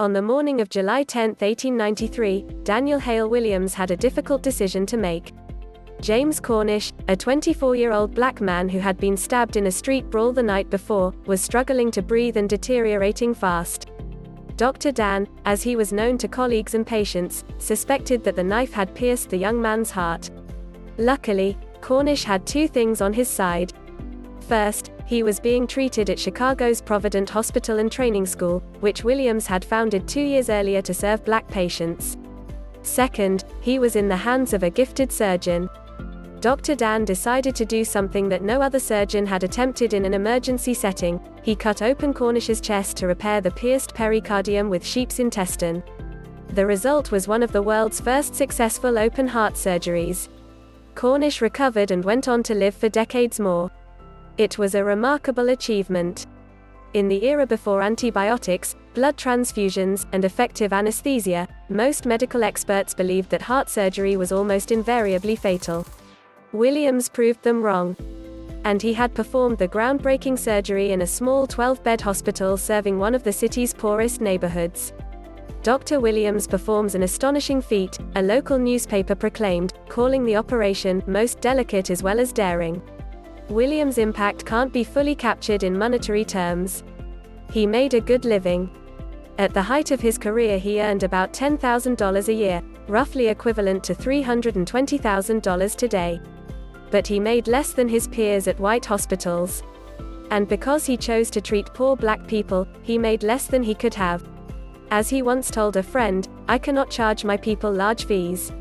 On the morning of July 10, 1893, Daniel Hale Williams had a difficult decision to make. James Cornish, a 24-year-old black man who had been stabbed in a street brawl the night before, was struggling to breathe and deteriorating fast. Dr. Dan, as he was known to colleagues and patients, suspected that the knife had pierced the young man's heart. Luckily, Cornish had two things on his side. First, he was being treated at Chicago's Provident Hospital and Training School, which Williams had founded 2 years earlier to serve black patients. Second, he was in the hands of a gifted surgeon. Dr. Dan decided to do something that no other surgeon had attempted in an emergency setting. He cut open Cornish's chest to repair the pierced pericardium with sheep's intestine. The result was one of the world's first successful open heart surgeries. Cornish recovered and went on to live for decades more. It was a remarkable achievement. In the era before antibiotics, blood transfusions, and effective anesthesia, most medical experts believed that heart surgery was almost invariably fatal. Williams proved them wrong. And he had performed the groundbreaking surgery in a small 12-bed hospital serving one of the city's poorest neighborhoods. Dr. Williams performs an astonishing feat, a local newspaper proclaimed, calling the operation most delicate as well as daring. Williams' impact can't be fully captured in monetary terms. He made a good living. At the height of his career, he earned about $10,000 a year, roughly equivalent to $320,000 today. But he made less than his peers at white hospitals. And because he chose to treat poor black people, he made less than he could have. As he once told a friend, "I cannot charge my people large fees."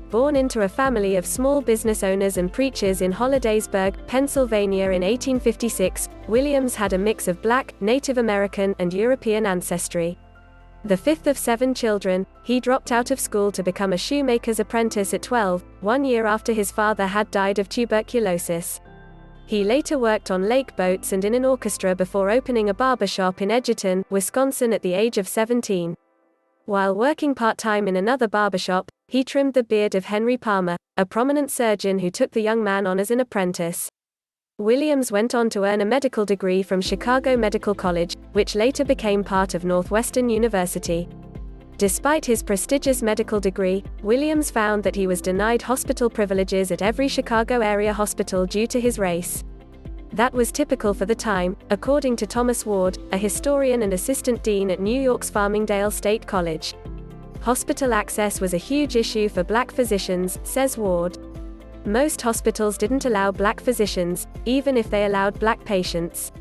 Born into a family of small business owners and preachers in Hollidaysburg, Pennsylvania in 1856, Williams had a mix of black, Native American, and European ancestry. The fifth of 7 children, he dropped out of school to become a shoemaker's apprentice at 12, 1 year after his father had died of tuberculosis. He later worked on lake boats and in an orchestra before opening a barbershop in Edgerton, Wisconsin at the age of 17. While working part-time in another barbershop, he trimmed the beard of Henry Palmer, a prominent surgeon who took the young man on as an apprentice. Williams went on to earn a medical degree from Chicago Medical College, which later became part of Northwestern University. Despite his prestigious medical degree, Williams found that he was denied hospital privileges at every Chicago area hospital due to his race. That was typical for the time, according to Thomas Ward, a historian and assistant dean at New York's Farmingdale State College. Hospital access was a huge issue for black physicians, says Ward. Most hospitals didn't allow black physicians, even if they allowed black patients.